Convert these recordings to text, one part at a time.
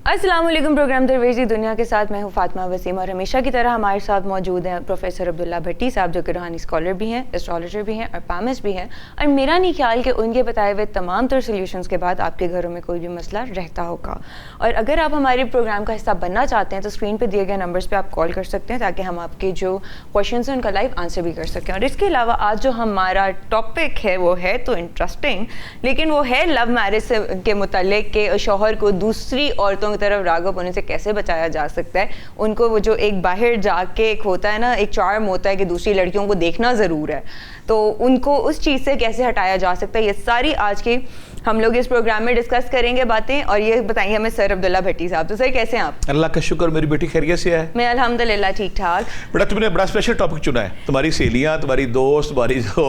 अस्सलाम वालेकुम। प्रोग्राम दरवेज़ी दुनिया के साथ मैं हूँ फातिमा वसीम और हमेशा की तरह हमारे साथ मौजूद हैं प्रोफेसर अब्दुल्ला भट्टी साहब, जो कि रूहानी स्कॉलर भी हैं, एस्ट्रोलॉजर भी हैं और पामिस्ट भी हैं। और मेरा नहीं ख्याल कि उनके बताए हुए तमाम तर सोल्यूशंस के बाद आपके घरों में कोई भी मसला रहता होगा। और अगर आप हमारे प्रोग्राम का हिस्सा बनना चाहते हैं तो स्क्रीन पर दिए गए नंबर्स पर आप कॉल कर सकते हैं, ताकि हम आपके जो क्वेश्चन हैं उनका लाइव आंसर भी कर सकें। और इसके अलावा आज जो हमारा टॉपिक है वो है तो इंटरेस्टिंग, लेकिन वो है लव मैरिज के मुतालिक के शौहर को दूसरी औरतों की तरफ राग़िब होने से कैसे बचाया जा सकता है। उनको वो जो एक बाहर जाके एक होता है ना, एक चार्म होता है कि दूसरी लड़कियों को देखना ज़रूर है, तो उनको उस चीज़ से कैसे हटाया जा सकता है, ये सारी आज की हम लोग इस प्रोग्राम में डिस्कस करेंगे बातें। और ये बताएंगे हमें सर अब्दुल्ला भट्टी साहब। तो सर कैसे हैं आप? अल्लाह का शुक्र, मेरी बेटी खैरियत से है। मैं अल्हम्दुलिल्लाह ठीक ठाक। बेटा तुमने बड़ा स्पेशल टॉपिक चुना है। तुम्हारी सहेलियां, तुम्हारी दोस्त, तुम्हारी जो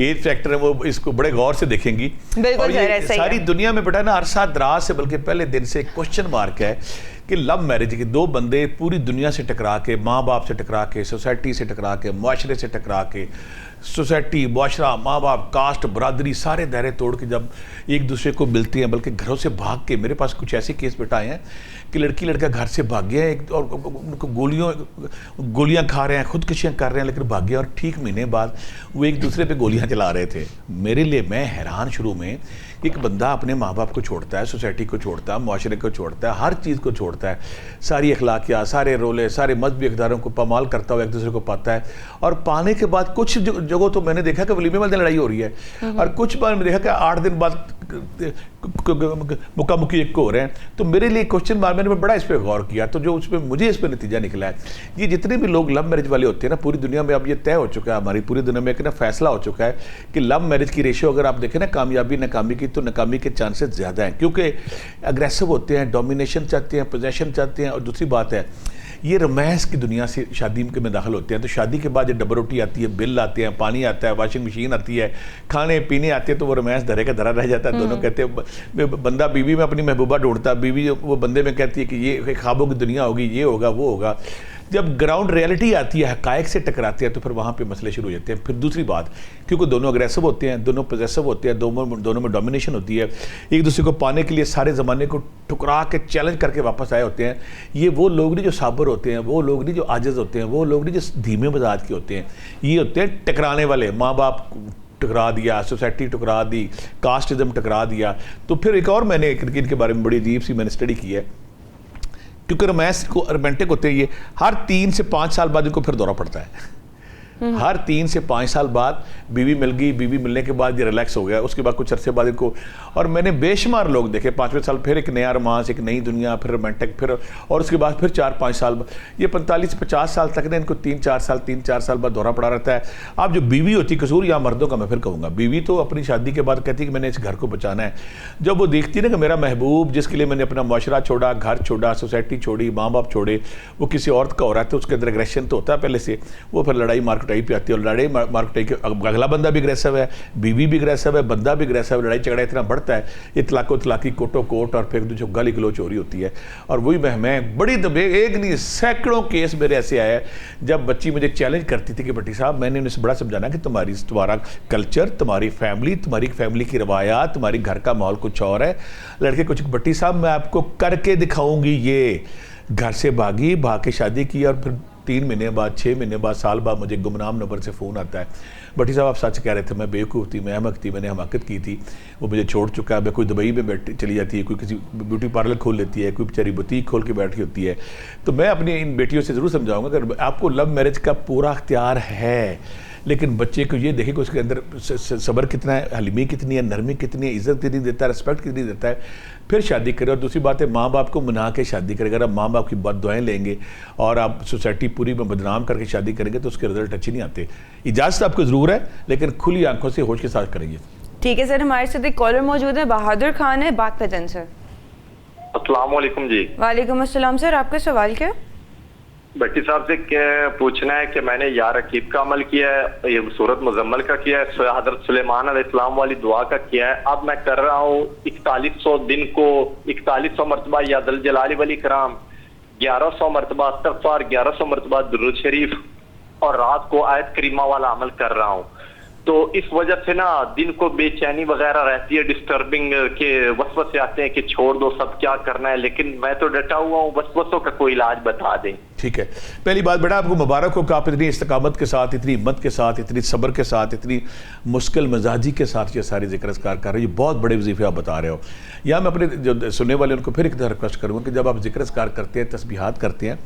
एज फैक्टर है वो इसको बड़े गौर से देखेंगी। बिल्कुल, और ये सारी दुनिया में बेटा ना अरसा दराज से, बल्कि पहले दिन से क्वेश्चन मार्क है कि लव मैरिज के दो बंदे पूरी दुनिया से टकरा के, माँ बाप से टकरा के, सोसाइटी से टकरा के, मुआशरे से टकरा के, सोसाइटी, मुआशरा, माँ बाप, कास्ट, बरादरी, सारे दायरे तोड़ के जब एक दूसरे को मिलती हैं, बल्कि घरों से भाग के, मेरे पास कुछ ऐसे केस बेटा आए हैं कि लड़की लड़का घर से भाग गया है और उनको गोलियां खा रहे हैं, खुदकुशियाँ कर रहे हैं, लेकिन भाग गया और ठीक महीने बाद वो एक दूसरे पे गोलियां चला रहे थे। मेरे लिए मैं हैरान शुरू में, एक बंदा अपने माँ बाप को छोड़ता है, सोसाइटी को छोड़ता है, मुआशरे को छोड़ता है, हर चीज़ को छोड़ता है, सारी अखलाकियाँ, सारे रोले, सारे मजहबी इक़दारों को पामाल करता हुआ एक दूसरे को पाता है। और पाने के बाद कुछ जगहों तो मैंने देखा कि वलीमे वाले दिन लड़ाई हो रही है, और कुछ बार मैंने देखा कि 8 दिन बाद मुकामुकी एक को हो रहे हैं। तो मेरे लिए क्वेश्चन मार्क, मैंने बड़ा इस पर गौर किया, तो जो उसमें मुझे इस पर नतीजा निकला है, ये जितने भी लोग लव मैरिज वाले होते हैं ना, पूरी दुनिया में अब ये तय हो चुका है, हमारी पूरी दुनिया में एक ना फैसला हो चुका है कि लव मैरिज की रेशियो अगर आप देखें ना, कामयाबी नाकामी की, तो नाकामी के चांसेस ज़्यादा हैं, क्योंकि अग्रेसिव होते हैं, डोमिनेशन चाहते हैं, पोजेशन चाहते हैं। और दूसरी बात है, ये रोमांस की दुनिया से शादी में दाखिल होते हैं, तो शादी के बाद जब डबल रोटी आती है, बिल आते हैं, पानी आता है, वॉशिंग मशीन आती है, खाने पीने आते हैं, तो वो रोमांस धरे का धरा रह जाता है। दोनों कहते हैं, बंदा बीवी में अपनी महबूबा ढूंढता, बीवी वो बंदे में कहती है कि ये ख्वाबों की दुनिया होगी, ये होगा, वो होगा। जब ग्राउंड रियलिटी आती है, हकायक से टकराती है, तो फिर वहाँ पे मसले शुरू हो जाते हैं। फिर दूसरी बात, क्योंकि दोनों अग्रेसिव होते हैं, दोनों पोजेसिव होते हैं, दोनों में डोमिनेशन होती है, एक दूसरे को पाने के लिए सारे ज़माने को ठुकरा के चैलेंज करके वापस आए होते हैं। ये वो लोग नहीं जो साबर होते हैं, वो लोग नहीं जो आजिज़ होते हैं, वो लोग नहीं जो धीमे मजाज के होते हैं, ये होते हैं टकराने वाले। माँ बाप टकरा दिया, सोसाइटी टकरा दी, कास्टिज़म टकरा दिया। तो फिर एक और मैंने इनके बारे में बड़ी अजीब सी मैंने स्टडी की है, क्योंकि रोमांस को रोमांटिक होते हैं, ये हर 3 से 5 साल बाद इनको फिर दौरा पड़ता है। हर 3 से 5 साल बाद बीवी मिल गई, बीवी मिलने के बाद ये रिलैक्स हो गया, उसके बाद कुछ अरसे बाद इनको, और मैंने बेशुमार लोग देखे 5वें साल फिर एक नया रोमांस, एक नई दुनिया, फिर रोमांटिक, फिर और उसके बाद फिर 4-5 साल, ये 45 से 50 साल तक ने इनको 3-4 साल बाद दौरा पड़ा रहता है। अब जो बीवी होती, कसूर या मर्दों का मैं फिर कहूँगा, बीवी तो अपनी शादी के बाद कहती है कि मैंने इस घर को बचाना है। जब वो देखती है ना कि मेरा महबूब, जिसके लिए मैंने अपना मुआशरा छोड़ा, घर छोड़ा, सोसाइटी छोड़ी, माँ बाप छोड़े, वो किसी औरत का हो रहा है, तो उसके अंदर एग्रेशन तो होता है पहले से। वो फिर लड़ाई मारकुटाई पे आती है, और लड़ाई मारकुटाई के अगला बंदा भी अग्रेसिव है, बीवी भी अग्रेसिव है, बंदा भी अग्रेसिव है, लड़ाई झगड़ा इतना बढ़ता है, इतलाको तलाकी, कोटो कोट, और फिर जो गाली गलोच हो रही होती है। और वही मैं बड़ी एक नहीं सैकड़ों केस मेरे ऐसे आए जब बच्ची मुझे चैलेंज करती थी कि भट्टी साहब, मैंने उन्हें बड़ा समझाना कि तुम्हारा कल्चर, तुम्हारी फैमिली की रवायात, तुम्हारी घर का माहौल कुछ और है। लड़के कुछ, भट्टी साहब मैं आपको करके दिखाऊंगी। ये घर से भाग के शादी की, और फिर 3 महीने बाद, 6 महीने बाद, साल बाद मुझे गुमनाम नंबर से फ़ोन आता है, भट्टी साहब आप सच कह रहे थे, मैं बेवकूफ़ थी, मैं अहमक थी, मैंने हमाकत की थी, वो मुझे छोड़ चुका है। कोई दुबई में बैठ चली जाती है, कोई किसी ब्यूटी पार्लर खोल लेती है, कोई बेचारी बुटीक खोल के बैठी होती है। तो मैं अपनी इन बेटियों से ज़रूर समझाऊंगा कि आपको लव मैरिज का पूरा अख्तियार है, लेकिन बच्चे को ये देखे कि उसके अंदर सब्र कितना है, हलीमी कितनी है, नरमी कितनी है, इज़्ज़त कितनी देता है, रिस्पेक्ट कितनी देता है, फिर शादी करे। और दूसरी बात है, माँ बाप को मना के शादी करें। अगर आप माँ बाप की बद्दुआएं लेंगे और आप सोसाइटी पूरी में बदनाम करके शादी करेंगे तो उसके रिजल्ट अच्छे नहीं आते। इजाज़त आपको ज़रूर है, लेकिन खुली आंखों से होश के साथ करेंगे। ठीक है सर, हमारे साथ एक कॉलर मौजूद है, बहादुर खान है बागपतन से। अस्सलाम वालेकुम जी। वालेकुम अस्सलाम। सर आपका सवाल क्या? भट्टी साहब से क्या पूछना है कि मैंने या रकीब का अमल किया है, ये सूरत मुजम्मल का किया है, हजरत सुलेमान अलैहिस्सलाम वाली दुआ का किया है। अब मैं कर रहा हूँ 4100 दिन को 4100 मरतबा या दल जलाली वली कराम, 1100 मरतबा इस्तग़फ़ार, 1100 मरतबा दुरूद शरीफ, और रात को आयत करीमा वाला अमल कर रहा हूँ। तो इस वजह से ना दिन को बेचैनी वगैरह रहती है, डिस्टर्बिंग के वसवसे आते हैं कि छोड़ दो सब, क्या करना है। लेकिन मैं तो डटा हुआ हूँ, वसवसों का कोई इलाज बता दें। ठीक है, पहली बात बेटा आपको मुबारक हो कि आप इतनी इस्तकामत के साथ, इतनी हिम्मत के साथ, इतनी सब्र के साथ, इतनी मुश्किल मिजाजी के साथ ये सारी जिक्र अस्कार कर रहे हो। ये बहुत बड़े वजीफे आप बता रहे हो। या मैं अपने जो सुनने वाले उनको फिर एक तरह रिक्वेस्ट करूँगा कि जब आप जिक्र अस्कार करते हैं, तस्बीहात करते हैं,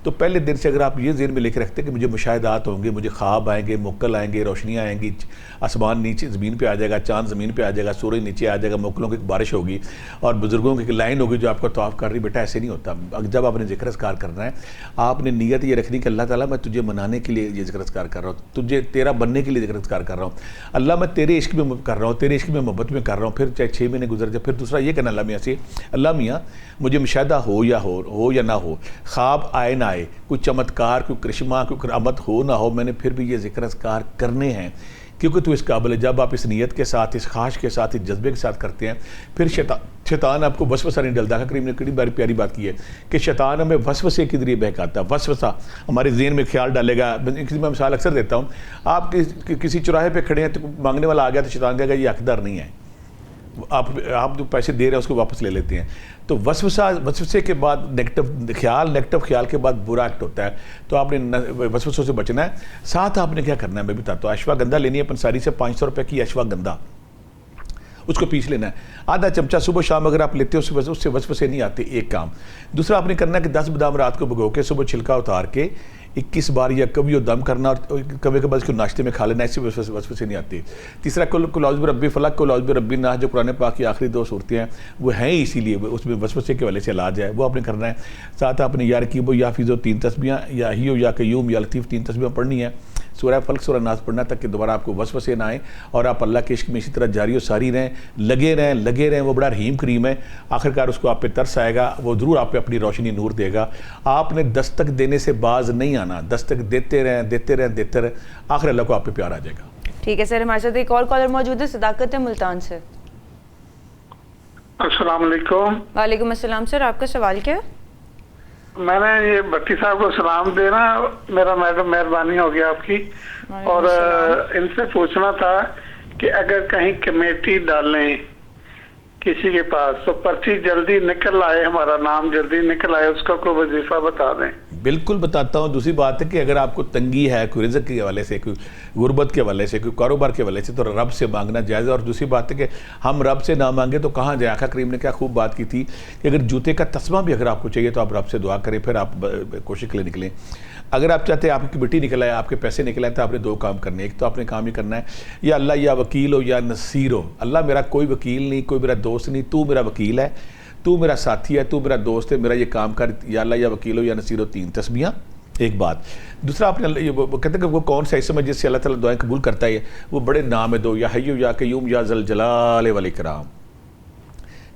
तो पहले दिन से अगर आप ये ज़हन में लेकर रखते हैं कि मुझे मुशाहिदात होंगे, मुझे ख्वाब आएंगे, मुक्कल आएंगे, रोशनियाँ आएंगी, आसमान नीचे ज़मीन पे आ जाएगा, चांद ज़मीन पे आ जाएगा, सूरज नीचे आ जाएगा, मुक्कलों की बारिश होगी और बुज़ुर्गों की एक लाइन होगी जो आपको तवाफ़ कर रही। बेटा ऐसे नहीं होता। जब आपने जिक्र अस्कार करना है, आपने नीयत ये रखनी कि अल्लाह ताला मैं तुझे मनाने के लिए ये जिक्र अस्कार कर रहा हूँ, तुझे तेरा बनने के लिए जिक्र अस्कार कर रहा हूँ। अल्लाह मैं तेरे इश्क में कर रहा हूँ, तेरे इश्क में मोहब्बत में कर रहा हूँ। फिर चाहे 6 महीने गुजर जाए, फिर दूसरा ये कहना अल्लाह मियाँ से, अल्लाह मियाँ मुझे मुशाहिदा हो या ना हो, ख्वाब आए ना आए, कोई चमत्कार, कोई करिश्मा, कोई करामत हो ना हो, मैंने फिर भी ये जिक्र अस्कार करने हैं क्योंकि तू इस काबिल है। जब आप इस नीयत के साथ, इस ख्वाहिश के साथ, इस जज्बे के साथ करते हैं, फिर शैतान आपको वसवसा नहीं डलता। करीम ने बड़ी बारी प्यारी बात की है कि शैतान हमें वसवसे के जरिए बहकाता है। वसवसा हमारे ज़हन में ख्याल डालेगा। मैं मिसाल अक्सर देता हूँ, आप किसी चौराहे पर खड़े हैं तो मांगने वाला आ गया तो शैतान कहेगा ये हकदार नहीं है, आप जो पैसे दे रहे हैं उसको वापस ले लेते हैं। तो वसवसे के बाद नेगेटिव ख्याल के बाद बुरा एक्ट होता है। तो आपने वसवसों से बचना है। साथ आपने क्या करना है मैं बताता हूँ। अश्वगंधा लेनी है पंसारी से 500 रुपये की अश्वगंधा, उसको पीस लेना है, आधा चमचा सुबह शाम अगर आप लेते हो उससे वसवसे नहीं आते। एक काम। दूसरा आपने करना है कि 10 बादाम रात को भिगो के सुबह छिलका उतार के 21 बार या कभी वो दम करना और कभी कभार इसको नाश्ते में खा लेना, इससे वसवसे नहीं आती। तीसरा कुल औज़ बिरब्बिल फलक, कुल औज़ बिरब्बिन नास, जो कुरान पाक की आखिरी 2 सूरतें हैं वो हैं इसीलिए उसमें वसवसे के वाले से इलाज है, वो आपने करना है। साथ आपने या रकीबो या फिज़ो 3 तस्बीहां, या हियो या कयूम या लतीफ़ 3 तस्बीहां पढ़नी है। सूरह फल्क सूरह नास पढ़ना तक कि दोबारा आपको वसवसे ना आए और आप अल्लाह के इश्क में इसी तरह जारी और सारी रहें, लगे रहें। वो बड़ा रहीम करीम है, आखिरकार उसको आप पे तरस आएगा, वो ज़रूर आप पे अपनी रोशनी नूर देगा। आपने दस्तक देने से बाज नहीं आना, दस्तक देते रहें, आखिर अल्लाह को आप पे प्यार आ जाएगा। ठीक है सर, हमारे साथ एक और कॉलर मौजूद है, सदाकत है मुल्तान से। अस्सलाम वालेकुम। वालेकुम अस्सलाम सर, आपका सवाल क्या है? मैंने ये भट्टी साहब को सलाम देना, मेरा मैडम मेहरबानी होगी आपकी। और इनसे पूछना था कि अगर कहीं कमेटी डालें किसी के पास तो पर्ची जल्दी निकल आए, हमारा नाम जल्दी निकल आए, उसका कोई वजीफा बता दें। बिल्कुल बताता हूँ। दूसरी बात है कि अगर आपको तंगी है, कोई रिज़्क़ के हवाले से, कोई गुर्बत के हवाले से, कोई कारोबार के हवाले से, तो रब से मांगना जायज़ है। और दूसरी बात है कि हम रब से ना मांगे तो कहाँ जाए। आका करीम ने क्या खूब बात की थी कि अगर जूते का तस्मा भी अगर आपको चाहिए तो आप रब से दुआ करें, फिर आप कोशिश के लिए निकलें। अगर आप चाहते हैं आपकी कमेटी निकल आए, आपके पैसे निकल आए, तो आपने 2 काम करने। एक तो आपने काम ही करना है या अल्लाह या वकील हो या नसीर हो। अल्लाह मेरा कोई वकील नहीं, कोई मेरा दोस्त नहीं, तू मेरा वकील है, तू मेरा साथी है, तू मेरा दोस्त है, मेरा ये काम कर, या अल्लाह या वकील हो या नसीर हो। 3 तस्बीहां, एक बात। दूसरा आपने वो कहते हैं कि वो कौन सा इसमें जिससे अल्लाह ताला दुआएं कबूल करता है, वो बड़े नाम है 2, या हय्यु या कय्यूम या ज़ल जलाल वल इकराम,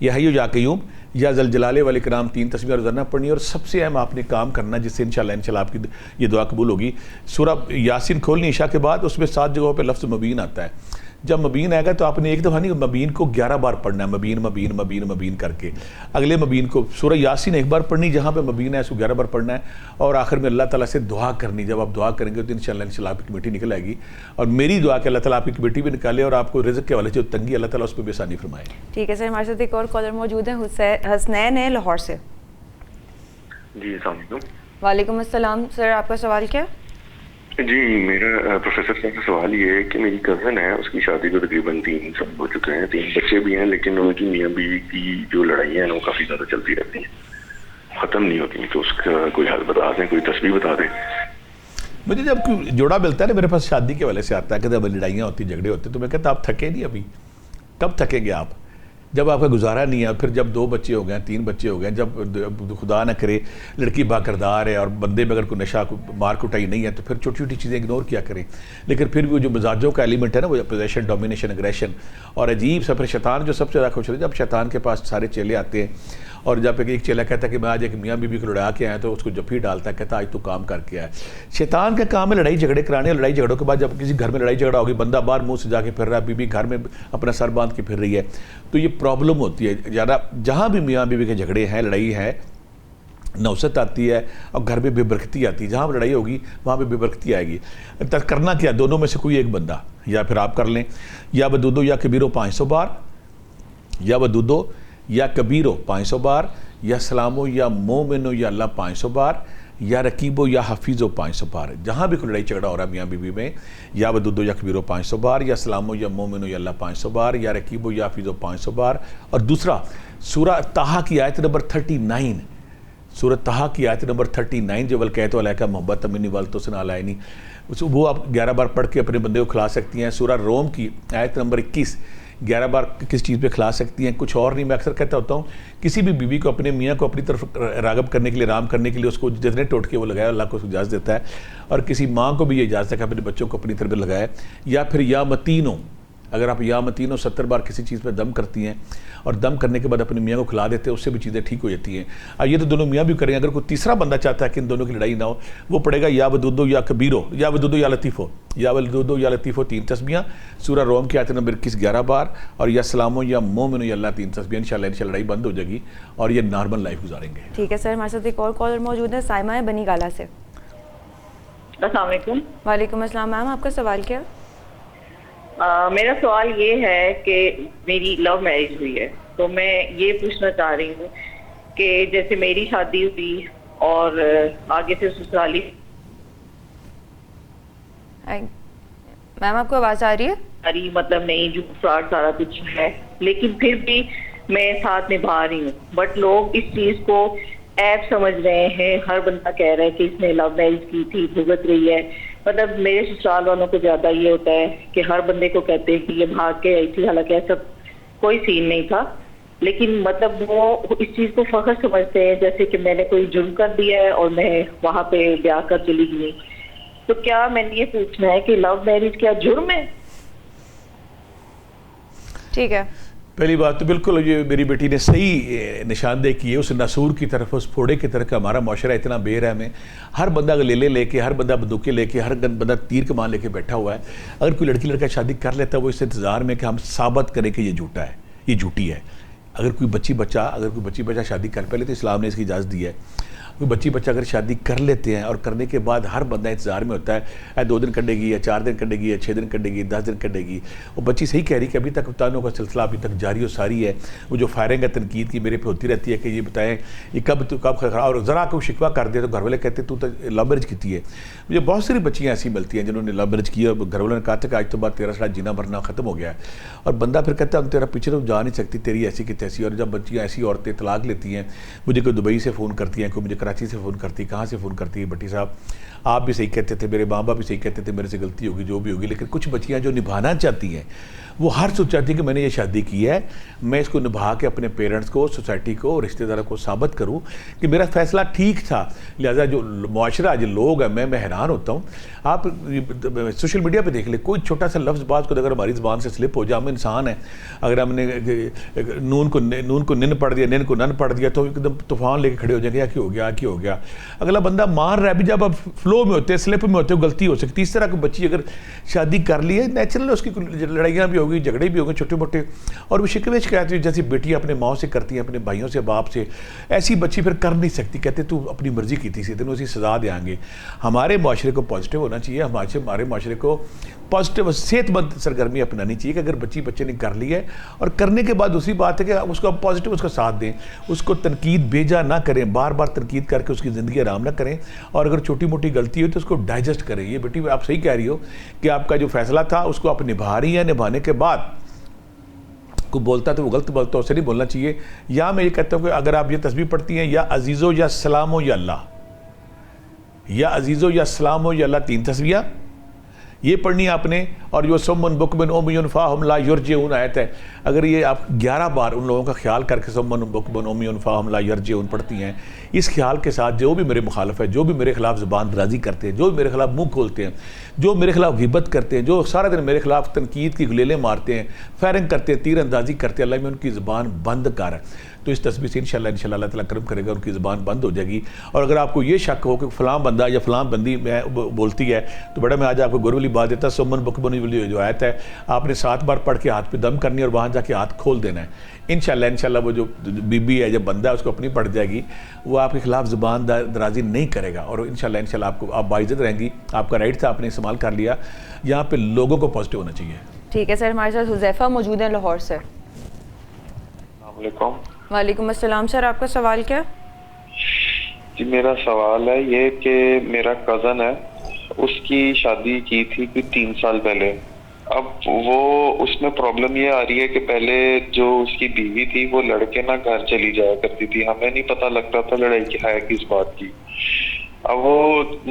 या हय्यु या कय्यूम या ज़ल जलाल वल इकराम। 3 तस्बीहां रोज़ाना पढ़नी है। और सबसे अहम आपने काम करना जिससे इंशाल्लाह आपकी ये दुआ कबूल होगी। सूरह यासीन खोलनी इशा के बाद, उसमें 7 जगहों पर लफ्ज़ मुबीन आता है। जब मबीन आएगा तो आपने एक दफ़ा नहीं, मबीन को 11 बार पढ़ना है, मबीन करके। अगले मबीन को सूरह यासीन एक बार पढ़नी, जहाँ पे मबीन है उसको 11 बार पढ़ना है। और आखिर में अल्लाह ताला से दुआ करनी। जब आप दुआ करेंगे तो इंशाल्लाह आपकी कमेटी निकल आएगी। और मेरी दुआ कि अल्लाह ताला आपकी कमेटी भी निकाले और आपको रिज़्क़ के वाले जो तंगी अल्लाह ताला उस पर बेसानी फरमाए। ठीक है सर, हमारे साथ एक और कॉलर मौजूद है, हसनैन है लाहौर से। जी अस्सलाम वालेकुम। वालेकुम अस्सलाम सर, आपका सवाल क्या है? जी मेरा प्रोफेसर साहब से सवाल ये है कि मेरी कज़न है, उसकी शादी को तकरीबन 3 साल हो चुके हैं, 3 बच्चे भी हैं, लेकिन उनकी मियाँ बीवी की जो लड़ाइयाँ हैं वो काफ़ी ज़्यादा चलती रहती हैं, ख़त्म नहीं होती। तो उसका कोई हल बता दें, कोई तस्वीर बता दें। मुझे जब कोई जोड़ा मिलता है ना मेरे पास शादी के वाले से आता है, कहते अब लड़ाइयाँ होती, झगड़े होते, तो मैं कहता आप थके नहीं अभी, कब थकेंगे आप, जब आपका गुजारा नहीं है। फिर जब 2 बच्चे हो गए, 3 बच्चे हो गए, जब खुदा न करे लड़की बाकरदार है और बंदे में अगर कोई नशा मार कुटाई नहीं है, तो फिर छोटी छोटी चीज़ें इग्नोर किया करें। लेकिन फिर भी वो जो मिजाजों का एलिमेंट है ना, वो पोजेशन, डोमिनेशन, एग्रेशन और अजीब सा, फिर शैतान जो सबसे ज़्यादा खुश होता है जब शैतान के पास सारे चेले आते हैं और जब एक चेला कहता है कि मैं आज एक मियाँ बीबी को लड़ा के आया, तो उसको जफ्फी डालता है, कहता आज तू काम करके आया। शैतान का काम है लड़ाई झगड़े कराने। लड़ाई झगड़ों के बाद जब किसी घर में लड़ाई झगड़ा होगी, बंदा बाहर मुंह सजा के फिर रहा है, बीबी घर में अपना सर बांध के फिर रही है, तो ये प्रॉब्लम होती है। ज़्यादा जहाँ भी मियाँ बीबी के झगड़े हैं, लड़ाई है, नौसत आती है और घर में बेबरकती आती है। जहाँ पर लड़ाई होगी वहाँ पे बेबरकती आएगी। तो करना क्या, दोनों में से कोई एक बंदा, या फिर आप कर लें, या वदूदो या कबीरो 500 बार, या वदूदो या कबीरो 500 बार, या सलामो या मोमिनो या अल्लाह 500 बार, या रकीबो या हफीज़ो 500 बार। जहाँ भी कोई लड़ाई झगड़ा हो रहा है मियाँ बीवी में, या वदूदो या कबीरो 500 बार, या सलामो या मोमिनो या अल्लाह 500 बार, या रकीबो या हफीज़ो 500 बार। और दूसरा सूरह ताहा की आयत नंबर 39, सूरह ताहा की आयत नंबर 39, जो वल कहतो अलैका मोहब्बत मिन्नी वल तुस्ना अलैनी, वो आप 11 बार पढ़ के अपने बंदे को खिला सकती हैं। सूरह रोम की आयत नंबर 21 11 बार किस चीज़ पे खिला सकती हैं, कुछ और नहीं। मैं अक्सर कहता होता हूँ किसी भी बीवी को, अपने मियाँ को अपनी तरफ रागब करने के लिए, राम करने के लिए उसको जितने टोटके वो लगाए अल्लाह को इजाज़त देता है। और किसी माँ को भी ये इजाज़त है कि अपने बच्चों को अपनी तरफ लगाए। या फिर या मतीनो, अगर आप या मतीनो 70 बार किसी चीज़ पर दम करती हैं और दम करने के बाद अपनी मियाँ को खिला देते हैं, उससे भी चीज़ें ठीक हो जाती हैं। अब ये तो दोनों मियाँ भी करें। अगर कोई तीसरा बंदा चाहता है कि इन दोनों की लड़ाई ना हो, वो पढ़ेगा या वदूदो या कबीरो, या वदूदो या लतीफ़ो, या वदूदो या लतीफ़ो 3 तस्बीहां, सूरह रोम की आयत नंबर 21 11 बार, और या सलामो या मोमिनो या अल्लाह 3 तस्बीहां। इंशाल्लाह लड़ाई बंद हो जाएगी और ये नॉर्मल लाइफ गुजारेंगे। ठीक है सर, हमारे साथ एक और कॉलर मौजूद है, साइमा है बनी गाला से। अस्सलाम वालेकुम। वालेकुम अस्सलाम। मैम आपका सवाल क्या? मेरा सवाल ये है कि मेरी लव मैरिज हुई है, तो मैं ये पूछना चाह रही हूँ कि जैसे मेरी शादी हुई और आगे से ससुराली। मैम आपको आवाज़ आ रही है? अरे मतलब नहीं, झूठ फ्रॉड सारा कुछ है, लेकिन फिर भी मैं साथ निभा रही हूँ। बट लोग इस चीज़ को ऐप समझ रहे हैं। हर बंदा कह रहा है कि इसने लव मैरिज की थी, भुगत रही है। मतलब मेरे ससुराल वालों को ज्यादा ये होता है कि हर बंदे को कहते हैं कि ये भाग के आई थी, हालांकि ऐसा कोई सीन नहीं था। लेकिन मतलब वो इस चीज को फख्र समझते हैं जैसे कि मैंने कोई जुर्म कर दिया है और मैं वहां पे ब्याह कर चली गई। तो क्या मैंने ये पूछना है कि लव मैरिज क्या जुर्म है? ठीक है, पहली बात तो बिल्कुल ये मेरी बेटी ने सही निशानदेही की है उस नसूर की तरफ, उस फोड़े की तरफ। हमारा माशरा इतना बेरहम है। हर बंदा लेले लेके, हर बंदा बंदूकें लेके, हर बंदा तीर कमान लेके बैठा हुआ है। अगर कोई लड़की लड़का शादी कर लेता है वो इस इंतज़ार में कि हम साबित करें कि ये झूठा है, ये झूठी है। अगर कोई बच्ची बच्चा शादी कर, पहले तो इस्लाम ने इसकी इजाज़त दी है, कोई बच्ची बच्चा अगर शादी कर लेते हैं और करने के बाद हर बंदा इंतजार में होता है 2 दिन कटेगी या 4 दिन कटेगी या 6 दिन कटेगी, 10 दिन कटेगी। वो बच्ची सही कह रही कि अभी तक तानों का सिलसिला अभी तक जारी और सारी है। वो जो फायरिंग है तनकीद की मेरे पे होती रहती है कि ये बताएं ये कब खरा, और ज़रा को शिकवा कर दिया तो घर वाले कहते तू तो लव मैरिज की है। मुझे बहुत सारी बच्चियाँ ऐसी मिलती हैं जिन्होंने लव मैरिज की है। घर वालों ने कहा था कि आज तो बाद तेरा सारा जीना मरना ख़त्म हो गया है, और बंदा फिर कहता है तेरा पीछे तो जा नहीं सकती, तेरी ऐसी की तैसी। और जब बच्चियाँ ऐसी औरतें तलाक लेती हैं, मुझे कोई दुबई से फ़ोन करती हैं, कोई मुझे कराची से फ़ोन करती है, कहाँ से फ़ोन करती है, भट्टी साहब आप भी सही कहते थे, मेरे माँ बाप भी सही कहते थे, मेरे से गलती होगी जो भी होगी। लेकिन कुछ बच्चियाँ जो निभाना चाहती हैं वो हर सोच चाहती है कि मैंने ये शादी की है, मैं इसको निभा के अपने पेरेंट्स को, सोसाइटी को, रिश्तेदारों को साबित करूं कि मेरा फैसला ठीक था। लिहाजा जो मुआशरा, जो लोग हैं, मैं हैरान होता हूं। आप सोशल मीडिया पे देख ले, कोई छोटा सा लफ्ज़ बात को अगर हमारी ज़बान से स्लिप हो जाए, हम इंसान है, अगर हमने नून को निन पढ़ दिया, निन को नन पढ़ दिया तो एकदम तूफान लेके खड़े हो जाएंगे, क्या हो गया। अगला बंदा मार रहा है भी, जब आप फ्लो में होते हैं, स्लिप में होते हो, गलती हो सकती है। इस तरह की बच्ची अगर शादी कर ली है, नेचुरल उसकी लड़ाइयाँ भी होगी, झगड़े भी होंगे छोटे मोटे, और वो शिकवे शिकायत जैसी बेटियाँ अपने माँ से करती हैं, अपने भाइयों से, बाप से, ऐसी बच्ची फिर कर नहीं सकती। कहते तू अपनी मर्जी की थी, तेन उसी सजा देंगे। हमारे माशरे को पॉजिटिव होना चाहिए, हमारे माशरे को पॉजिटिव सेहतमंद सरगर्मी अपनानी चाहिए कि अगर बच्चे ने कर ली है, और करने के बाद दूसरी बात है कि उसको पॉजिटिव उसका साथ दें, उसको तनकीद बेजा ना करें, बार बार तनकीद करके उसकी ज़िंदगी आराम ना करें, और अगर छोटी मोटी गलती हो तो उसको डाइजेस्ट करें। ये बेटी आप सही कह रही हो कि आपका जो फैसला था उसको आप निभा रही हैं, निभाने के बाद को बोलता तो वो गलत बोलता, उससे नहीं बोलना चाहिए। या मैं ये कहता हूँ कि अगर आप ये तस्बीह पढ़ती हैं, या अजीज़ो या सलामो या अल्लाह, या अजीज़ो या सलामो या अल्लाह, 3 तस्बीह ये पढ़नी है आपने। और जो सोमन बुकमन ओमियन फ़ाहम ला यरजिऊन आयत है, अगर ये आप 11 बार उन लोगों का ख्याल करके सोमन बुकमन ओमियन फ़ाहम ला यरजिऊन पढ़ती हैं, इस ख्याल के साथ जो भी मेरे मुखालफ है, जो भी मेरे खिलाफ ज़बान दराजी करते हैं, जो मेरे खिलाफ मुंह खोलते हैं, जो मेरे खिलाफ गिबत करते हैं, जो सारा दिन मेरे खिलाफ तनकीद की गुलेलें मारते हैं, फायरिंग करते हैं, तीर अंदाजी करते हैं, अल्लाह में उनकी ज़बान बंद कर। तो इस तस्वीर से इंशाल्लाह अल्लाह ताला करम करेगा, उनकी ज़ुबान बंद हो जाएगी। और अगर आपको ये शक हो कि फ़लाँ बंदा या फ़लाँ बंदी बोलती है, तो बड़ा मैं आज आपको गौर वाली बात देता, सुमन बुकमन वाली जो आयत है आपने 7 बार पढ़ के हाथ पे दम करनी है और वहाँ जाके हाथ खोल देना है। इंशाल्लाह वो जो बीबी है, जो बंदा है, उसको अपनी पड़ जाएगी, वो आपके खिलाफ ज़ुबान दराजी नहीं करेगा और इंशाल्लाह आपको आप बाइज़्ज़त रहेंगी। आपका राइट था, आपने इस्तेमाल कर लिया। यहाँ पे लोगों को पॉजिटिव होना चाहिए। ठीक है सर, हमारे साथ हुज़ैफ़ा मौजूद है लाहौर से। वालेकुम अस्सलाम सर, आपका सवाल क्या? जी मेरा सवाल है ये कि मेरा कज़न है, उसकी शादी की थी कोई 3 साल पहले। अब वो उसमें प्रॉब्लम ये आ रही है कि पहले जो उसकी बीवी थी वो लड़के ना घर चली जाया करती थी, हमें नहीं पता लगता था लड़ाई की है किस बात की। अब वो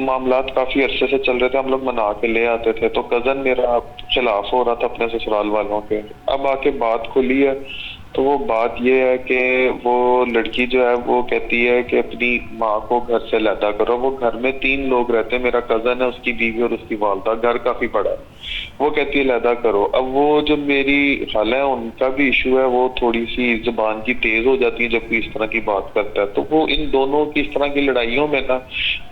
मामलात काफी अरसे से चल रहे थे, हम लोग मना के ले आते थे, तो कजन मेरा खिलाफ हो रहा था अपने ससुराल वालों के। अब आके बात खुली है तो वो बात ये है कि वो लड़की जो है वो कहती है कि अपनी माँ को घर से लैदा करो। वो घर में 3 लोग रहते हैं, मेरा कजन है, उसकी बीवी और उसकी वालदा, घर काफी बड़ा है। वो कहती है लैदा करो। अब वो जो मेरी खाला है उनका भी इशू है, वो थोड़ी सी जुबान की तेज हो जाती है जब कोई इस तरह की बात करता है। तो वो इन दोनों की इस तरह की लड़ाइयों में ना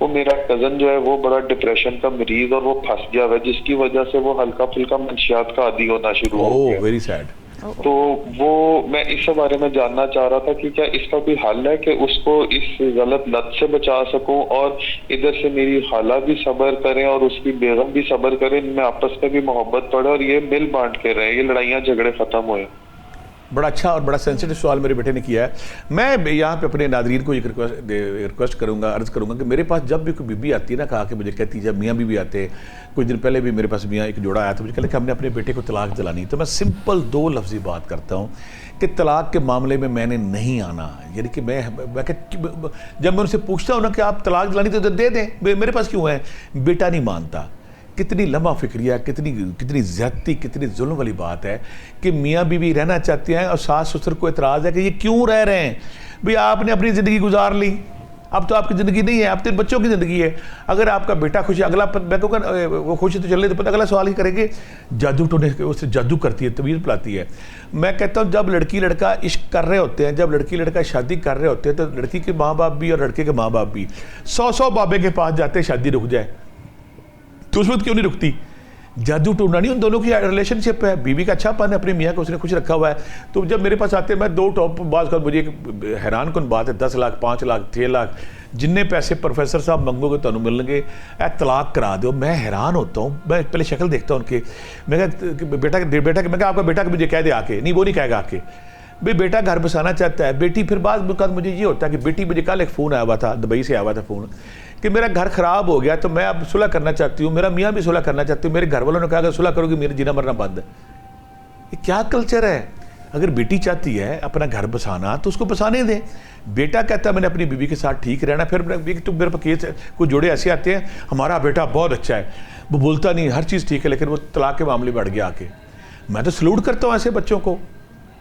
वो मेरा कजन जो है वो बड़ा डिप्रेशन का मरीज और वो फंस गया है, जिसकी वजह से वो हल्का फुल्का मंशियात का आदी होना शुरू हो गया। Very sad. तो वो मैं इस बारे में जानना चाह रहा था कि क्या इसका कोई हल है कि उसको इस गलत लत से बचा सकूं और इधर से मेरी खाला भी सब्र करें और उसकी बेगम भी सब्र करें, इनमें आपस में भी मोहब्बत पड़े और ये मिल बांट के रहे, ये लड़ाइयाँ झगड़े खत्म हुए। बड़ा अच्छा और बड़ा सेंसिटिव सवाल मेरे बेटे ने किया है। मैं यहाँ पे अपने नादरीन को एक रिक्वेस्ट करूँगा, अर्ज़ करूँगा कि मेरे पास जब भी कोई बीबी आती है ना, कहा कि मुझे कहती है, जब मियाँ बीवी आते हैं, कुछ दिन पहले भी मेरे पास मियाँ एक जोड़ा आया था, मुझे कहला कि हमने अपने बेटे को तलाक दिलानी। तो मैं सिंपल 2 लफ्ज़ी बात करता हूँ कि तलाक के मामले में मैंने नहीं आना। यानी कि मैं जब मैं उनसे पूछता हूँ ना कि आप तलाक दिलानी तो दे दें, मेरे पास क्यों है, बेटा नहीं मानता। कितनी लम्बा फिक्रिया, कितनी ज़्यादती, कितनी जुल्म वाली बात है कि मियाँ बीवी रहना चाहते हैं और सास ससुर को एतराज़ है कि ये क्यों रह रहे हैं। भाई आपने अपनी ज़िंदगी गुजार ली, अब तो आपकी ज़िंदगी नहीं है, अब तो बच्चों की ज़िंदगी है। अगर आपका बेटा खुश है, अगला मैं कहूँगा वो खुश है तो चले, तो पता अगला सवाल ही करेंगे जादू टोने, उससे जादू करती है, तवीज़ पिलाती है। मैं कहता हूँ जब लड़की लड़का इश्क कर रहे होते हैं, जब लड़की लड़का शादी कर रहे होते हैं, तो लड़की के माँ बाप भी और लड़के के माँ बाप भी 100 बाबे के पास जाते हैं शादी रुक जाए, तो उस वक्त क्यों नहीं रुकती? जादू टूटना नहीं, उन दोनों की रिलेशनशिप है, बीवी का अच्छापन है, अपनी मियाँ को उसने खुश रखा हुआ है। तो जब मेरे पास आते हैं, मैं 2 टॉप बात कर, मुझे एक हैरान कौन बात है, 10 लाख 5 लाख 6 लाख जिन्ने पैसे प्रोफेसर साहब मंगोगे तो मिलेंगे, तलाक करा दो। मैं हैरान होता हूँ, मैं पहले शक्ल देखता हूँ उनकी, मैं कहता बेटा मैं आपका बेटा मुझे कह दे आके, नहीं वो नहीं कहेगा आके, भाई बेटा घर बसाना चाहता है। बेटी फिर बाद मुझे ये होता है कि बेटी, मुझे कल एक फ़ोन आया हुआ था, दुबई से आया हुआ था फ़ोन कि मेरा घर ख़राब हो गया तो मैं अब सुलह करना चाहती हूँ, मेरा मियाँ भी सुलह करना चाहती हूँ। मेरे घर वालों ने कहा अगर सुलह करोगी मेरे जीना मरना बंद है। ये क्या कल्चर है? अगर बेटी चाहती है अपना घर बसाना तो उसको बसाने दें। बेटा कहता है मैंने अपनी बीवी के साथ ठीक रहना, फिर तुम मेरे पास केस, कुछ जोड़े ऐसे आते हैं हमारा बेटा बहुत अच्छा है, वो बोलता नहीं, हर चीज़ ठीक है, लेकिन वो तलाक के मामले बढ़ गया आके। मैं तो सलूट करता हूँ ऐसे बच्चों को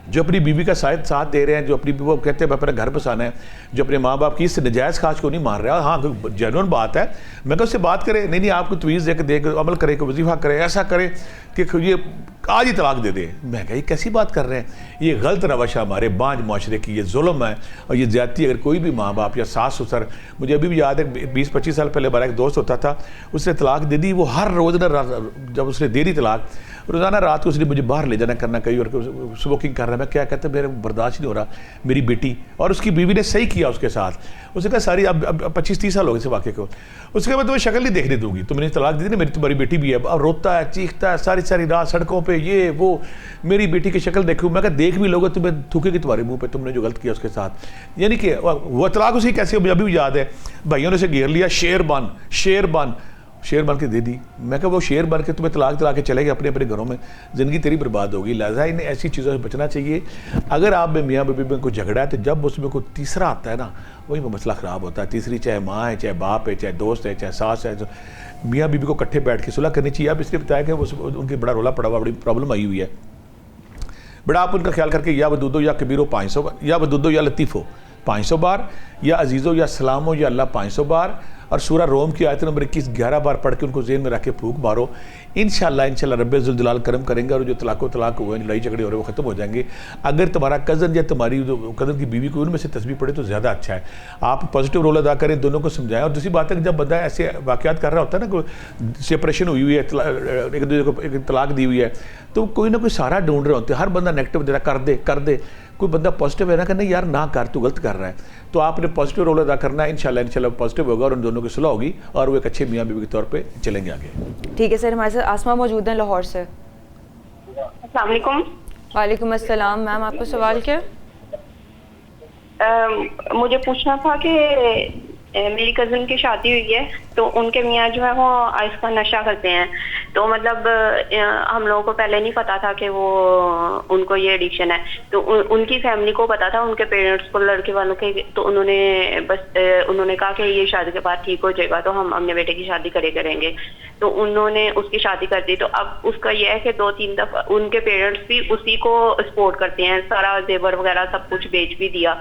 जो अपनी बीवी का साथ दे रहे हैं, जो अपनी वो कहते हैं अपना घर बसाना है, जो अपने माँ बाप की इस नजायज़ खास को नहीं मान रहा। हाँ जेन्युइन बात है, मैं उससे बात करे, नहीं आपको तवीज़ दे अमल करे, को वजीफा करे, ऐसा करे कि ये आज ही तलाक दे दे। मैं कहा ये कैसी बात कर रहे हैं, ये गलत रवश है हमारे बांझ माशरे की, ये जुल्म है और ये ज़्यादती। अगर कोई भी माँ बाप या सास ससुर, मुझे अभी भी याद है 20-25 साल पहले हमारा एक दोस्त होता था, उसने तलाक दे दी। वो हर रोज़ ना जब उसने दे दी तलाक, रोज़ाना रात को उसने मुझे बाहर ले जाना करना कहीं और स्मोकिंग कर रहा है। मैं क्या कहता मेरे बर्दाश्त नहीं हो रहा, मेरी बेटी और उसकी बीवी ने सही किया उसके साथ। उसने कहा सारी अब 25-30 साल हो गए इस वाक़े को। उसके बाद तुम्हें शक्ल नहीं देखने दूंगी, तुमने तलाक दी थी ना, मेरी तुम्हारी बेटी भी है। अब रोता है, चीखता है सारी रात सड़कों पे, ये वो, मेरी बेटी की शक्ल देखूँ। मैं कहा देख भी लोगे तुम्हें थूकेगी तुम्हारे मुंह पे, तुमने जो गलत किया उसके साथ। यानी कि वो तलाक उसी कैसे, मुझे अभी भी याद है, भाइयों ने उसे घेर लिया, शेर बन के दे दी। मैं कहा वो शेर बन के तुम्हें तलाक दिला के चले गए अपने घरों में, ज़िंदगी तेरी बर्बाद होगी। लिहाजा इन्हें ऐसी चीज़ों से बचना चाहिए। अगर आप में मियाँ बीवी में कोई झगड़ा है तो जब उसमें कोई तीसरा आता है ना, वही में मसला ख़राब होता है। तीसरी चाहे माँ है, चाहे बाप है, चाहे दोस्त है, चाहे सास है, तो मियाँ बीवी को इकट्ठे बैठ के सुलह करनी चाहिए। आप इसलिए बताया कि उनकी बड़ा रोला पड़ा हुआ, बड़ी प्रॉब्लम आई हुई है। बड़ा आप उनका ख्याल करके या वदूदो या कबीरो 500 या वदूदो या लतीफ़ो 500 बार, या अजीज़ो या सलामो या अल्लाह 500 बार, और सूरा रोम की आयत नंबर 21 11 बार पढ़ के उनको जेहन में रख के फूंक मारो। इंशाल्लाह रब्बे ज़ुल जलाल करम करेंगे और जो तलाक हुए हैं, लड़ाई झगड़े हो रहे हैं, वो ख़त्म हो जाएंगे। अगर तुम्हारा कज़न या तुम्हारी जो कज़न की बीवी को उनमें से तस्बीह पढ़े तो ज़्यादा अच्छा है। आप पॉजिटिव रोल अदा करें, दोनों को समझाएं। और दूसरी बात है कि जब बंदा ऐसे वाक़यात कर रहा होता है ना, कोई सेपरेशन हुई हुई है, एक दूसरे को एक तलाक दी हुई है, तो कोई ना कोई सहारा ढूंढ रहे होते हैं। हर बंदा नेगेटिव दे रहा, कर दे। कोई बंदा पॉजिटिव है ना, कहना यार ना कर, तू गलत कर रहा है। तो आपने पॉजिटिव रोल अदा करना है। इंशाल्लाह पॉजिटिव होगा और उन दोनों की सुलह होगी और वो एक अच्छे मियाँ बीवी के तौर पे चलेंगे आगे। ठीक है सर, हमारे साथ आसमा मौजूद हैं लाहौर से। अस्सलाम वालेकुम। वालेकुम अस्सलाम। मैम, आपको सवाल क्या? मुझे पूछना था कि मेरी कज़न की शादी हुई है, तो उनके मियाँ जो है वो आइस का नशा करते हैं। तो मतलब हम लोगों को पहले नहीं पता था कि वो उनको ये एडिक्शन है। तो उनकी फैमिली को पता था, उनके पेरेंट्स को, लड़के वालों के। तो उन्होंने कहा कि ये शादी के बाद ठीक हो जाएगा, तो हम अपने बेटे की शादी करेंगे। तो उन्होंने उसकी शादी कर दी। तो अब उसका यह है कि 2-3 दफ़ा उनके पेरेंट्स भी उसी को सपोर्ट करते हैं, सारा जेवर वगैरह सब कुछ बेच भी दिया,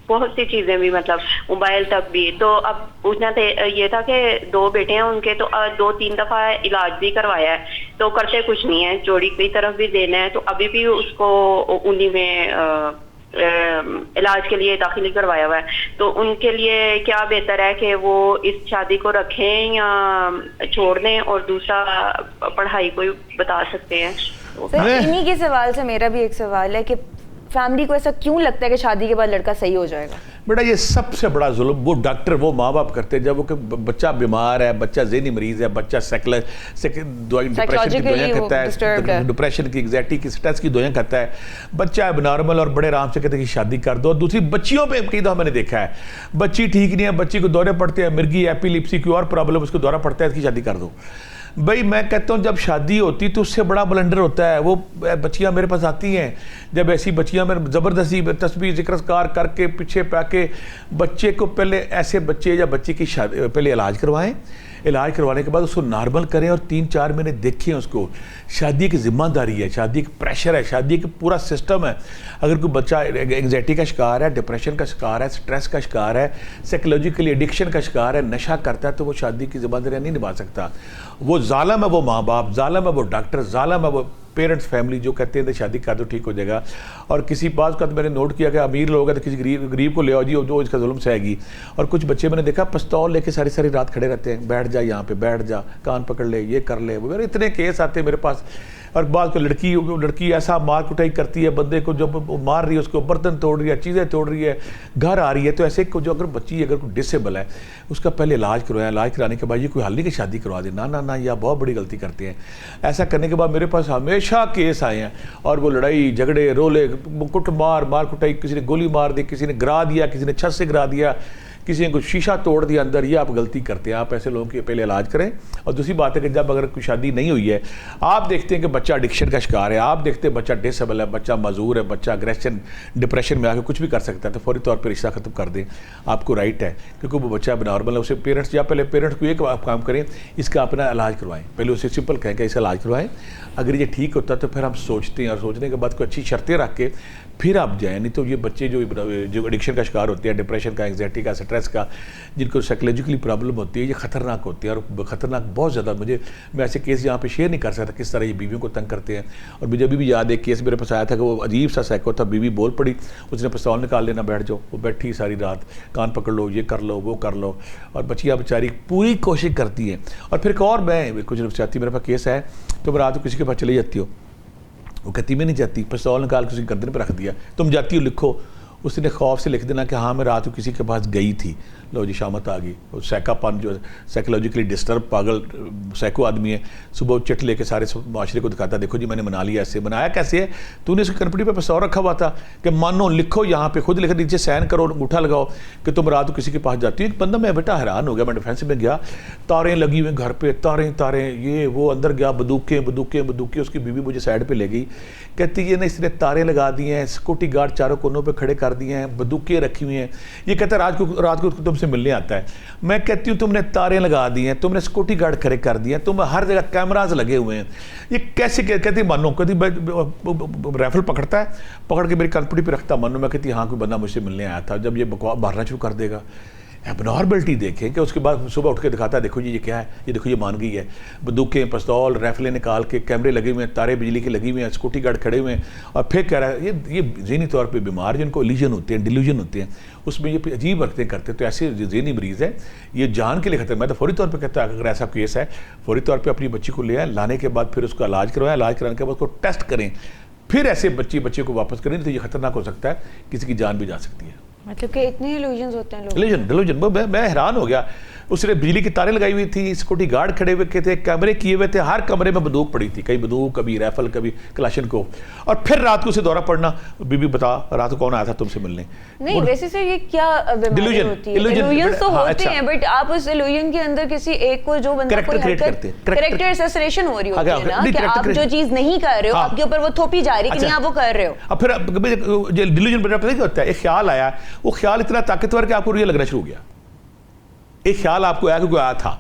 बहुत सी चीज़ें भी, मतलब मोबाइल तक भी। तो अब पूछना ये था कि 2 बेटे हैं उनके, तो 2-3 दफ़ा इलाज भी करवाया है, तो करते कुछ नहीं है। जोड़ी की तरफ भी देना है, तो अभी भी उसको उन्हीं में इलाज के लिए दाखिल करवाया हुआ है। तो उनके लिए क्या बेहतर है कि वो इस शादी को रखें या छोड़ दें? और दूसरा पढ़ाई कोई बता सकते हैं? सर, इन्हीं के सवाल से मेरा भी एक सवाल है कि फैमिली को ऐसा क्यों लगता है कि शादी के बाद लड़का सही हो जाएगा? बेटा, ये सबसे बड़ा जुल्म वो डॉक्टर, वो माँ बाप करते हैं जब वो कि बच्चा बीमार है, बच्चा ज़हनी मरीज़ है, बच्चा डिप्रेशन की दवाइयाँ खाता है, डिप्रेशन की, एंग्जाइटी की, स्ट्रेस की दवाइयाँ खाता है, बच्चा है नॉर्मल, और बड़े आराम से कहते हैं कि शादी कर दो। दूसरी बच्चियों पे कई दफ़ा मैंने देखा है, बच्ची ठीक नहीं है, बच्ची को दौरे पड़ते हैं, मिर्गी, एपिलिप्सी, कोई और प्रॉब्लम, उसको दौरा पड़ता है, इसकी शादी कर दो। भाई मैं कहता हूँ जब शादी होती तो उससे बड़ा ब्लंडर होता है। वो बच्चियाँ मेरे पास आती हैं, जब ऐसी बच्चियाँ मेरे ज़बरदस्ती तस्बीह ज़िक्र करके पीछे पाके बच्चे को, पहले ऐसे बच्चे या बच्ची की शादी पहले इलाज करवाएं, इलाज करवाने के बाद उसको नॉर्मल करें और 3-4 महीने देखें उसको। शादी की जिम्मेदारी है, शादी एक प्रेशर है, शादी का पूरा सिस्टम है। अगर कोई बच्चा एंग्जाइटी का शिकार है, डिप्रेशन का शिकार है, स्ट्रेस का शिकार है, साइकोलॉजिकली एडिक्शन का शिकार है, नशा करता है, तो वो शादी की जिम्मेदारियाँ नहीं निभा सकता। वो जालिम है, वो माँ बाप जालिम है, वो डॉक्टर जालिम है, वो पेरेंट्स फैमिली जो कहते हैं शादी कर दो ठीक हो जाएगा। और किसी बात का तो मैंने नोट किया कि अमीर लोग हैं तो किसी गरीब को ले आओ जी, जो इसका जुल्म सहेगी। और कुछ बच्चे मैंने देखा पिस्तौल लेके सारी रात खड़े रहते हैं, बैठ जा यहाँ पे, बैठ जा, कान पकड़ ले, ये कर ले, वो मेरे इतने केस आते हैं मेरे पास। और बाद को लड़की ऐसा मार कुटाई करती है बंदे को, जब मार रही है उसको, बर्तन तोड़ रही है, चीज़ें तोड़ रही है, घर आ रही है। तो ऐसे को जो अगर बच्ची अगर कोई डिसेबल है, उसका पहले इलाज करवाया, इलाज कराने के बाद ये कोई हल नहीं कि शादी करवा दे, ना, यह बहुत बड़ी गलती करते हैं। ऐसा करने के बाद मेरे पास हमेशा केस आए हैं, और वो लड़ाई झगड़े रोले मार कुटाई, किसी ने गोली मार दी, किसी ने गिरा दिया, किसी ने छत से गिरा दिया, किसी ने कुछ शीशा तोड़ दिया अंदर। ये आप गलती करते हैं। आप ऐसे लोगों के पहले इलाज करें। और दूसरी बात है कि जब अगर कोई शादी नहीं हुई है, आप देखते हैं कि बच्चा एडिक्शन का शिकार है, आप देखते हैं बच्चा डिसेबल है, बच्चा मजूर है, बच्चा अग्रेशन डिप्रेशन में आकर कुछ भी कर सकता है, तो फौरी तौर पर रिश्ता ख़त्म कर दें। आपको राइट है, क्योंकि वो बच्चा नॉर्मल है। उसे पेरेंट्स या पहले पेरेंट्स को एक काम करें, इसका अपना इलाज करवाएं। पहले उसे सिंपल कहें कि इसका इलाज करवाएं। अगर ये ठीक होता है तो फिर हम सोचते हैं, और सोचने के बाद कोई अच्छी शर्तें रख के फिर आप जाएँ। नहीं तो ये बच्चे जो एडिक्शन का शिकार होते हैं, डिप्रेशन का, एंग्जाइटी का, स्ट्रेस का, जिनको साइकोलॉजिकली प्रॉब्लम होती है, ये ख़तरनाक होती है, और ख़तरनाक बहुत ज़्यादा। मैं ऐसे केस यहाँ पे शेयर नहीं कर सकता किस तरह ये बीवियों को तंग करते हैं। और मुझे अभी भी याद है केस मेरे पास आया था कि वो अजीब सा साइको था, बीवी बोल पड़ी, उसने पिस्तौल निकाल लेना, बैठ जाओ। वो बैठी सारी रात, कान पकड़ लो, ये कर लो, वो कर लो, और बच्चियाँ बेचारी पूरी कोशिश करती हैं। और फिर एक और मैं कुछ चाहती, मेरे पास केस है, तो मैं रात को किसी के पास चली जाती हो, वो कहती मैं नहीं जाती, पिस्तौल निकाल के उसकी गर्दन पर रख दिया, तुम जाती हो लिखो। उसने खौफ से लिख देना कि हाँ मैं रात को किसी के पास गई थी, लो जी शामत आ गई। वो सैकापन जो साइकोलॉजिकली डिस्टर्ब पागल सैको आदमी है, सुबह चिट लेके सारे माशरे को दिखाता, देखो जी मैंने मना लिया। ऐसे बनाया कैसे है, तूने उसकी कनपटी पे पिस्तौल रखा हुआ था कि मानो लिखो, यहाँ पे खुद लिखो, नीचे साइन करो, अंगूठा लगाओ कि तुम रात को किसी के पास जाती हो। एक बंदा, मैं बेटा हैरान हो गया, मैं डिफेंस में गया, तारें लगी हुई घर पे, तारें ये वो, अंदर गया, बंदूकें। उसकी बीवी मुझे साइड पर ले गई, कहती ये ना इसने तारें लगा दी हैं, सिक्योरिटी गार्ड चारों कोनों पर खड़े कर दिए हैं, बंदूकें रखी हुई हैं। ये कहता है रात को तुमसे मिलने आता है। मैं कहती हूँ तुमने तारें लगा दी हैं, तुमने सिक्योरिटी गार्ड खड़े कर दिए हैं, तुम हर जगह कैमराज लगे हुए हैं। ये कैसे कहती मानो, कहती राइफल पकड़ता है, पकड़ के मेरी कनपटी पे रखता, मानो मैं कहती हाँ कोई बंदा मुझसे मिलने आया था। जब ये बकवास मारना शुरू कर देगा, एबनॉर्मलिटी देखें कि उसके बाद सुबह उठ के दिखाता है देखो जी ये क्या है, ये देखो ये मान गई है। बंदूकें, पिस्तौल, राइफलें निकाल के, कैमरे लगे हुए हैं, तारे बिजली के लगी हुई हैं, सिक्योरिटी गार्ड खड़े हुए हैं, और फिर कह रहा है ये ज़हनी तौर पे बीमार जिनको इल्यूजन होते हैं, डिल्यूजन होते हैं, उसमें ये अजीब हरकतें करते हैं। तो ऐसे ज़हनी मरीज़ है, ये जान के लिए खतरा। मैं तो फौरी तौर पर कहता है अगर ऐसा केस है फौरी तौर पर अपनी बच्ची को ले आए, लाने के बाद फिर उसका इलाज करवाएं, इलाज कराने के बाद उसको टेस्ट करें, फिर ऐसे बच्चे को वापस करें, तो ये खतरनाक हो सकता है, किसी की जान भी जा सकती है। मतलब कि इतने इल्यूजन्स होते हैं लोग। डिल्यूजन मैं हैरान हो गया। उसने बिजली की तारें लगाई हुई थी, सिक्योरिटी गार्ड खड़े हुए थे, कैमरे किए हुए थे, हर कमरे में बंदूक पड़ी थी, कभी बंदूक, कभी राइफल, कभी क्लाशन को। और फिर रात को उसे दौरा पड़ना, बीबी बता रात को कौन आया था तुमसे मिलने। नहीं वैसे से ये क्या बीमारी होती है? इल्यूजन्स तो होते हैं, बट आप उस इल्यूजन के अंदर किसी एक को जो बंदा कोई कैरेक्टर असैसिनेशन हो रही होती है ना, कि आप जो चीज नहीं कर रहे हो आपके ऊपर वो थोपी जा रही है कि नहीं आप वो कर रहे हो। अब फिर डिल्यूजन पता क्या होता है, एक ख्याल आया, वो ख्याल इतना ताकतवर कि आपको रियल लगना शुरू हो गया। एक ख्याल आपको आया कि कोई आया था।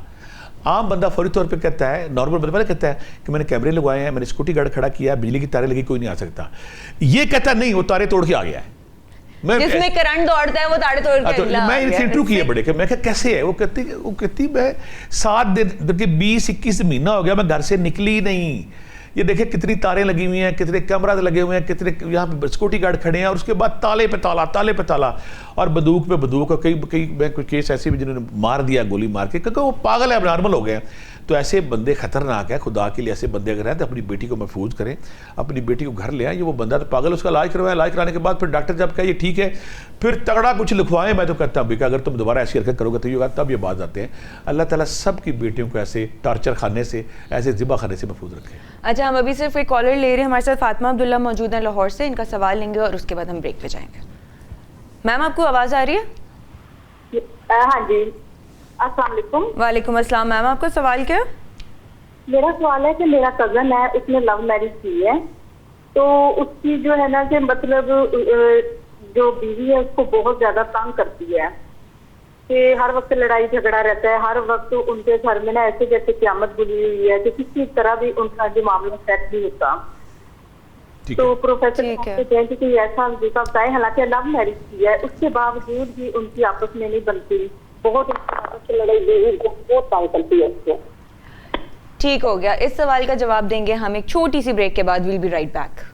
आम बंदा फौरी तौर पे कहता है, नॉर्मल बंदा कहता है कि मैंने कैमरे लगवाए हैं, मैंने सिक्योरिटी गार्ड खड़ा किया, बिजली की तारें लगी, कोई नहीं आ सकता। ये कहता नहीं, वो तारे तोड़ के आ गया है, जिसमें करंट दौड़ता है वो तारे तोड़ के मैं इंटरव्यू किए बड़े के, मैं कैसे है, वो कहती मैं 7 दिन के 20-21 महीना हो गया मैं घर से निकली नहीं। ये देखिए कितनी तारें लगी हुई हैं, कितने कैमरा लगे हुए हैं, कितने यहाँ पे सिक्योरिटी गार्ड खड़े हैं, और उसके बाद ताले पे ताला और बंदूक पे बंदूक। और कई केस ऐसे भी जिन्होंने मार दिया गोली मार के, क्योंकि वो पागल है, नॉर्मल हो गए हैं। तो ऐसे बंदे खतरनाक है। खुदा के लिए ऐसे बंदे अगर हैं तो अपनी बेटी को महफूज करें, अपनी बेटी को घर ले आए। ये वो बंदा तो पागल, उसका इलाज करवाएं, इलाज कराने के बाद फिर डॉक्टर जब कहे ये ठीक है, फिर तगड़ा कुछ लिखवाएं। मैं तो कहता हूँ अगर तुम दोबारा ऐसी हरकत करोगे तो ये होगा, तब ये बात आते हैं। अल्लाह ताला सब की बेटियों को ऐसे टॉर्चर खाने से, ऐसे ज़िबा खाने से महफूज रखें। अच्छा, हम अभी सिर्फ एक कॉलर ले रहे हैं, हमारे साथ फातिमा अब्दुल्ला मौजूद हैं लाहौर से। इनका सवाल लेंगे और उसके बाद हम ब्रेक पे जाएंगे। मैम आपको आवाज़ आ रही है? हाँ जी, अस्सलाम वालेकुम। वालेकुम अस्सलाम। मैम आपका सवाल क्या? मेरा सवाल है कि मेरा कजन है, उसने लव मैरिज की है, तो उसकी जो है ना कि मतलब जो बीवी है उसको बहुत ज्यादा तंग करती है कि हर वक्त लड़ाई झगड़ा रहता है, हर वक्त उनके घर में ना ऐसे जैसे क़यामत बुली हुई है कि किसी तरह भी उनका जो मामला सेट नहीं होता। तो प्रोफेसर कहते कि ऐसा वजीफा बताए, हालांकि लव मैरिज की है उसके बावजूद भी उनकी आपस में नहीं बनती, बहुत लड़ाई, बहुत तंग करती है उसको। ठीक हो गया, इस सवाल का जवाब देंगे हम एक छोटी सी ब्रेक के बाद। Will be right back.